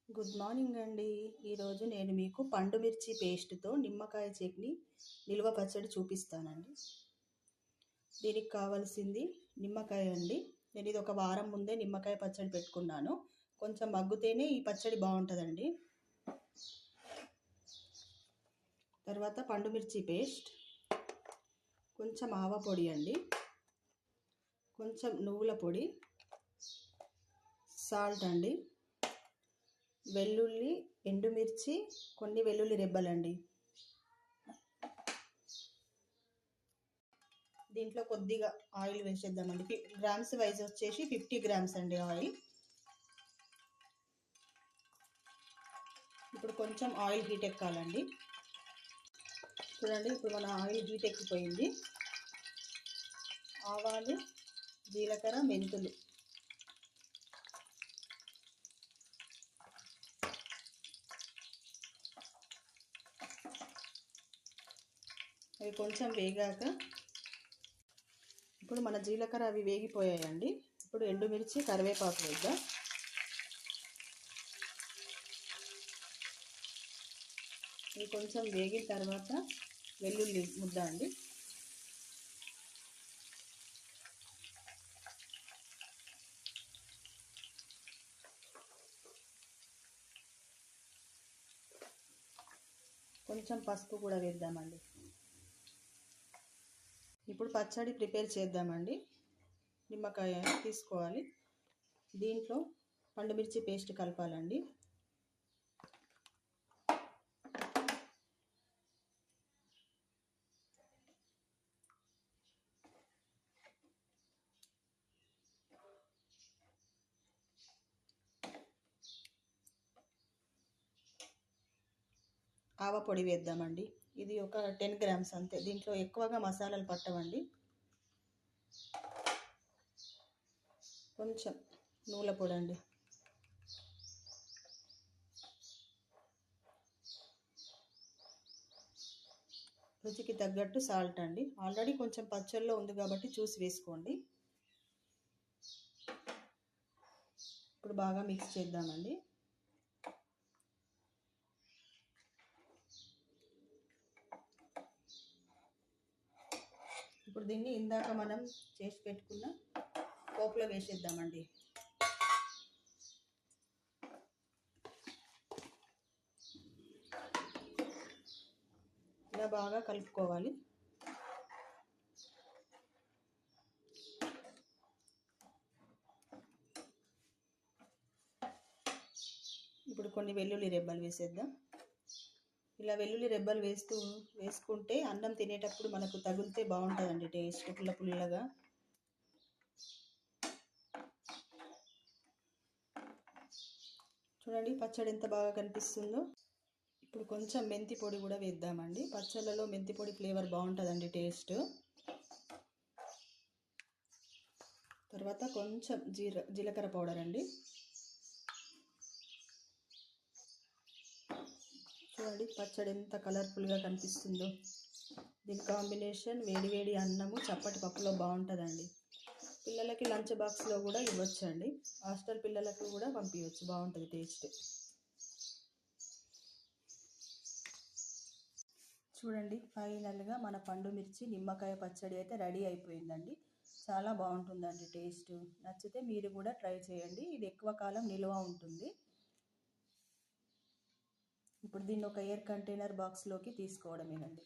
Good morning అండి. ఈరోజు నేను మీకు పండు మిర్చి పేస్ట్తో నిమ్మకాయ చట్నీ నిల్వ పచ్చడి చూపిస్తానండి. దీనికి కావాల్సింది నిమ్మకాయ అండి. నేను ఇది ఒక వారం ముందే నిమ్మకాయ పచ్చడి పెట్టుకున్నాను. కొంచెం మగ్గుతేనే ఈ పచ్చడి బాగుంటుందండి. తర్వాత పండు మిర్చి పేస్ట్, కొంచెం ఆవ పొడి అండి, కొంచెం నువ్వుల పొడి, సాల్ట్ అండి, వెల్లుల్లి, ఎండుమిర్చి, కొన్ని వెల్లుల్లి రెబ్బలండి. దీంట్లో కొద్దిగా ఆయిల్ వేసేద్దామండి. గ్రామ్స్ వైజ్ వచ్చేసి 50 గ్రామ్స్ అండి ఆయిల్. ఇప్పుడు కొంచెం ఆయిల్ హీట్ ఎక్కాలండి. చూడండి, ఇప్పుడు మన ఆయిల్ హీట్ ఎక్కిపోయింది. ఆవాలు, జీలకర్ర, మెంతులు, అవి కొంచెం వేగాక ఇప్పుడు మన జీలకర్ర అవి వేగిపోయాయండి. ఇప్పుడు ఎండుమిర్చి, కరివేపాకు వేద్దాం. ఇవి కొంచెం వేగిన తర్వాత వెల్లుల్లి ముద్ద అండి. కొంచెం పసుపు కూడా వేద్దామండి. ఇప్పుడు పచ్చడి ప్రిపేర్ చేద్దామండి. నిమ్మకాయ తీసుకోవాలి. దీంట్లో పండుమిర్చి పేస్ట్ కలపాలండి. ఆవ పొడి వేద్దామండి. ఇది ఒక 10 గ్రామ్స్ అంతే. దీంట్లో ఎక్కువగా మసాలాలు పట్టవండి. కొంచెం నువ్వుల పొడి అండి. రుచికి తగ్గట్టు సాల్ట్ అండి. ఆల్రెడీ కొంచెం పచ్చళ్ళలో ఉంది కాబట్టి చూసి వేసుకోండి. ఇప్పుడు బాగా మిక్స్ చేద్దామండి. ఇప్పుడు దీన్ని ఇందాక మనం చేసి పెట్టుకున్న పోపులో వేసేద్దామండి. ఇలా బాగా కలుపుకోవాలి. ఇప్పుడు కొన్ని వెల్లుల్లి రెబ్బలు వేసేద్దాం. ఇలా వెల్లుల్లి రెబ్బలు వేసుకుంటే అన్నం తినేటప్పుడు మనకు తగిలితే బాగుంటుందండి. టేస్ట్ పుల్ల పుల్లగా. చూడండి పచ్చడి ఎంత బాగా కనిపిస్తుందో. ఇప్పుడు కొంచెం మెంతి పొడి కూడా వేద్దామండి. పచ్చళ్ళలో మెంతి పొడి ఫ్లేవర్ బాగుంటుందండి టేస్ట్. తర్వాత కొంచెం జీలకర్ర పౌడర్ అండి. చూడండి పచ్చడి ఎంత కలర్ఫుల్గా కనిపిస్తుందో. దీని కాంబినేషన్ వేడి వేడి అన్నము, చప్పటి పప్పులో బాగుంటుందండి. పిల్లలకి లంచ్ బాక్స్లో కూడా ఇవ్వచ్చండి. హాస్టల్ పిల్లలకు కూడా పంపించవచ్చు, బాగుంటుంది టేస్ట్. చూడండి ఫైనల్గా మన పండు మిర్చి నిమ్మకాయ పచ్చడి అయితే రెడీ అయిపోయిందండి. చాలా బాగుంటుందండి టేస్ట్. నచ్చితే మీరు కూడా ట్రై చేయండి. ఇది ఎక్కువ కాలం నిల్వ ఉంటుంది. ఇప్పుడు దీన్ని ఒక ఎయిర్ కంటైనర్ బాక్స్లోకి తీసుకోవడమేనండి.